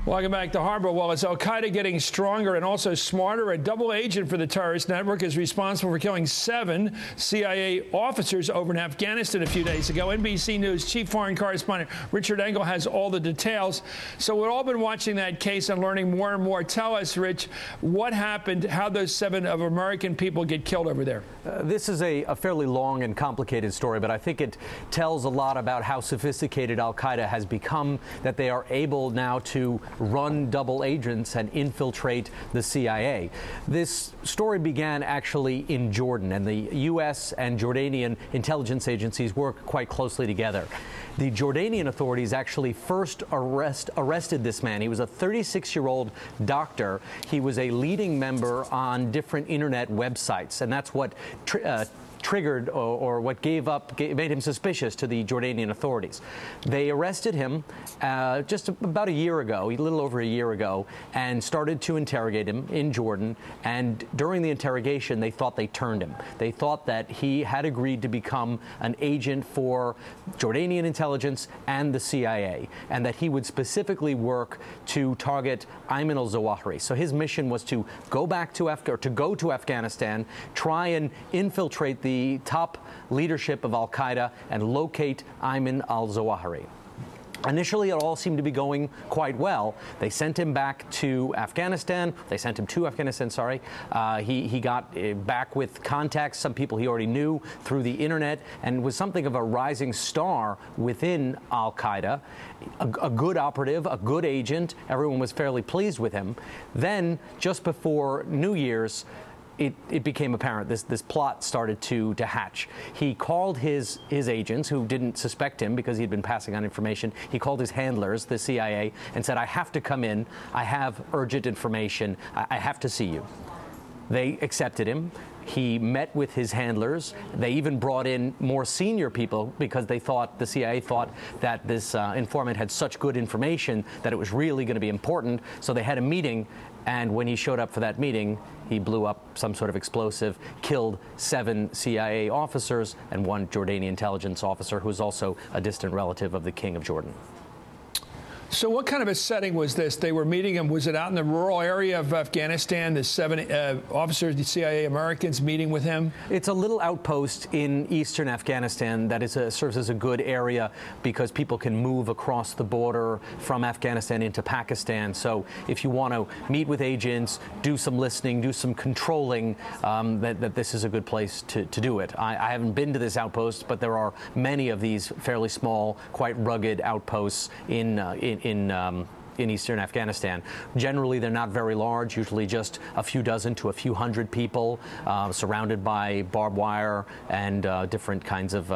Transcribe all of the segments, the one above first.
Welcome back to Hardball. Well, it's Al-Qaeda getting stronger and also smarter. A double agent for the terrorist network is responsible for killing 7 CIA officers over in Afghanistan a few days ago. NBC News chief foreign correspondent Richard Engel has all the details. So we've all been watching that case and learning more and more. Tell us, Rich, what happened, how those 7 of American people get killed over there. This is a fairly long and complicated story, but I think it tells a lot about how sophisticated Al-Qaeda has become, that they are able now to run double agents and infiltrate the CIA. This story began actually in Jordan, and the U.S. and Jordanian intelligence agencies work quite closely together. The Jordanian authorities actually first arrested this man. He was a 36-year-old doctor. He was a leading member on different internet websites, and that's what triggered or what made him suspicious to the Jordanian authorities. They arrested him just about a year ago, a little over a year ago, and started to interrogate him in Jordan. And during the interrogation, they thought they turned him. They thought that he had agreed to become an agent for Jordanian intelligence and the CIA, and that he would specifically work to target Ayman al-Zawahiri. So his mission was to go to Afghanistan, try and infiltrate the top leadership of Al-Qaeda and locate Ayman al-Zawahiri. Initially, it all seemed to be going quite well. They sent him back to Afghanistan. He got back with contacts, some people he already knew through the internet, and was something of a rising star within Al-Qaeda. A good operative, a good agent. Everyone was fairly pleased with him. Then, just before New Year's, it became apparent. This plot started to hatch. He called his agents, who didn't suspect him because he'd been passing on information. He called his handlers, the CIA, and said, "I have to come in. I have urgent information. I have to see you." They accepted him. He met with his handlers. They even brought in more senior people because the CIA thought that this informant had such good information that it was really going to be important. So they had a meeting, and when he showed up for that meeting, he blew up some sort of explosive, killed 7 CIA officers and 1 Jordanian intelligence officer who was also a distant relative of the King of Jordan. So what kind of a setting was this? They were meeting him. Was it out in the rural area of Afghanistan, the 7 officers, the CIA Americans meeting with him? It's a little outpost in eastern Afghanistan that serves as a good area because people can move across the border from Afghanistan into Pakistan. So if you want to meet with agents, do some listening, do some controlling, that this is a good place to do it. I haven't been to this outpost, but there are many of these fairly small, quite rugged outposts in eastern Afghanistan. Generally, they're not very large, usually just a few dozen to a few hundred people, surrounded by barbed wire and different kinds of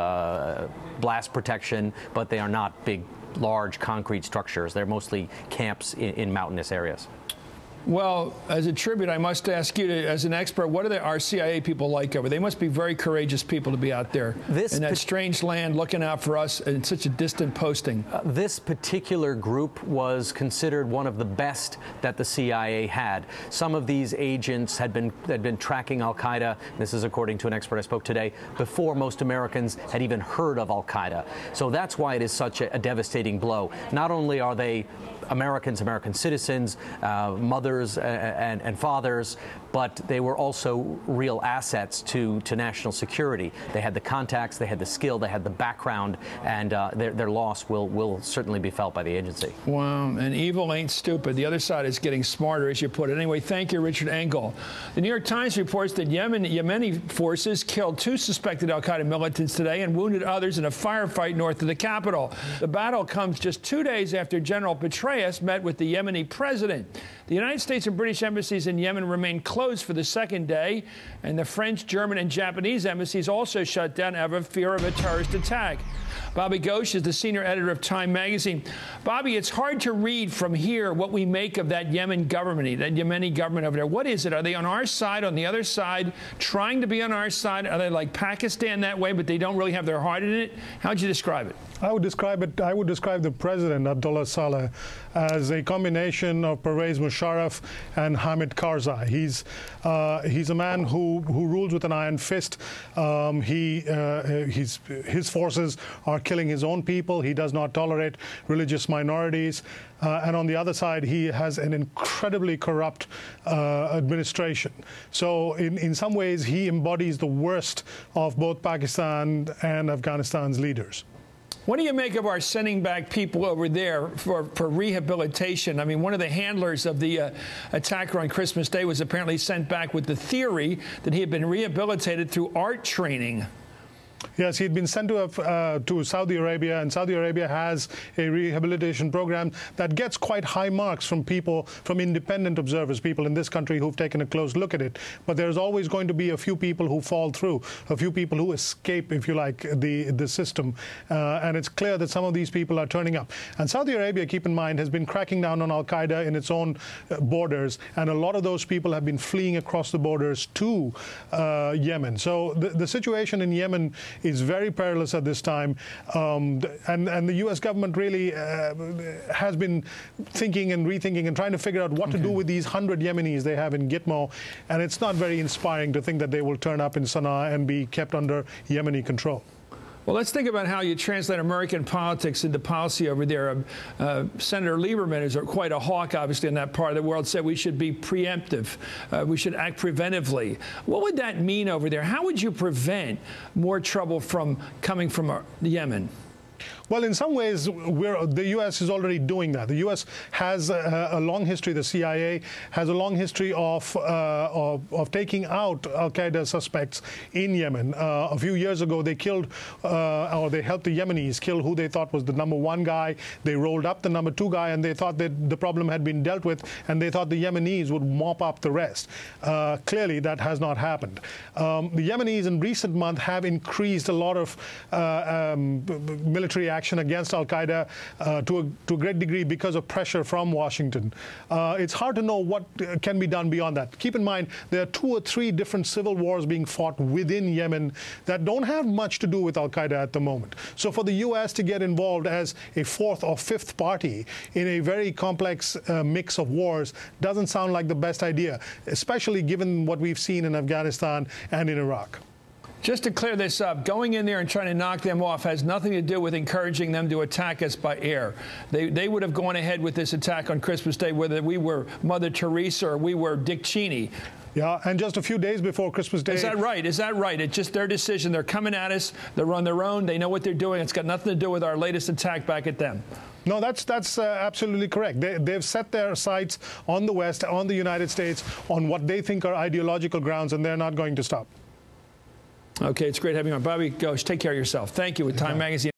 blast protection, but they are not big, large concrete structures. They're mostly camps in mountainous areas. Well, as a tribute, I must ask you, as an expert, what are our CIA people like over there? They must be very courageous people to be out there in that strange land looking out for us in such a distant posting. This particular group was considered one of the best that the CIA had. Some of these agents had been tracking Al-Qaeda, this is according to an expert I spoke today, before most Americans had even heard of Al-Qaeda. So that's why it is such a devastating blow. Not only are they American citizens, mothers and fathers, but they were also real assets to national security. They had the contacts, they had the skill, they had the background, and their loss will certainly be felt by the agency. Wow, and evil ain't stupid. The other side is getting smarter, as you put it. Anyway, thank you, Richard Engel. The New York Times reports that Yemeni forces killed 2 suspected al-Qaeda militants today and wounded others in a firefight north of the capital. The battle comes just 2 days after General Petraeus met with the Yemeni president. The United States and British embassies in Yemen remain closed for the 2nd day, and the French, German, and Japanese embassies also shut down out of fear of a terrorist attack. Bobby Ghosh is the senior editor of Time magazine. Bobby, it's hard to read from here what we make of that Yemeni government over there. What is it? Are they on our side, on the other side, trying to be on our side? Are they like Pakistan that way, but they don't really have their heart in it? How'd you describe it? I would describe the president, Abdullah Saleh, as a combination of Pervez Musharraf Musharraf and Hamid Karzai. He's a man who rules with an iron fist. His forces are killing his own people. He does not tolerate religious minorities. And on the other side, he has an incredibly corrupt administration. So in some ways, he embodies the worst of both Pakistan and Afghanistan's leaders. What do you make of our sending back people over there for rehabilitation? I mean, one of the handlers of the attacker on Christmas Day was apparently sent back with the theory that he had been rehabilitated through art training. Yes, he'd been sent to Saudi Arabia, and Saudi Arabia has a rehabilitation program that gets quite high marks from people, from independent observers, people in this country who've taken a close look at it. But there's always going to be a few people who fall through, a few people who escape, if you like, the system. And it's clear that some of these people are turning up. And Saudi Arabia, keep in mind, has been cracking down on al-Qaeda in its own borders, and a lot of those people have been fleeing across the borders to Yemen. So the situation in Yemen is very perilous at this time, and the U.S. government really has been thinking and rethinking and trying to figure out what to do with these 100 Yemenis they have in Gitmo, and it's not very inspiring to think that they will turn up in Sana'a and be kept under Yemeni control. Well, let's think about how you translate American politics into policy over there. Senator Lieberman is quite a hawk, obviously, in that part of the world, said we should be preemptive. We should act preventively. What would that mean over there? How would you prevent more trouble from coming from Yemen? Well, in some ways, the U.S. is already doing that. The U.S. has a long history. The CIA has a long history of taking out al-Qaeda suspects in Yemen. A few years ago, they killed, or they helped the Yemenis kill who they thought was the #1 guy. They rolled up the #2 guy, and they thought that the problem had been dealt with, and they thought the Yemenis would mop up the rest. Clearly, that has not happened. The Yemenis in recent months have increased a lot of military action against al-Qaeda to a great degree because of pressure from Washington. It's hard to know what can be done beyond that. Keep in mind, there are 2 or 3 different civil wars being fought within Yemen that don't have much to do with al-Qaeda at the moment. So for the U.S. to get involved as a 4th or 5th party in a very complex mix of wars doesn't sound like the best idea, especially given what we've seen in Afghanistan and in Iraq. Just to clear this up, going in there and trying to knock them off has nothing to do with encouraging them to attack us by air. They would have gone ahead with this attack on Christmas Day whether we were Mother Teresa or we were Dick Cheney. Yeah, and just a few days before Christmas Day. Is that right? Is that right? It's just their decision. They're coming at us. They're on their own. They know what they're doing. It's got nothing to do with our latest attack back at them. No, that's absolutely correct. They've set their sights on the West, on the United States, on what they think are ideological grounds, and they're not going to stop. Okay, it's great having you on. Bobby Ghosh, take care of yourself. Thank you with Time Magazine.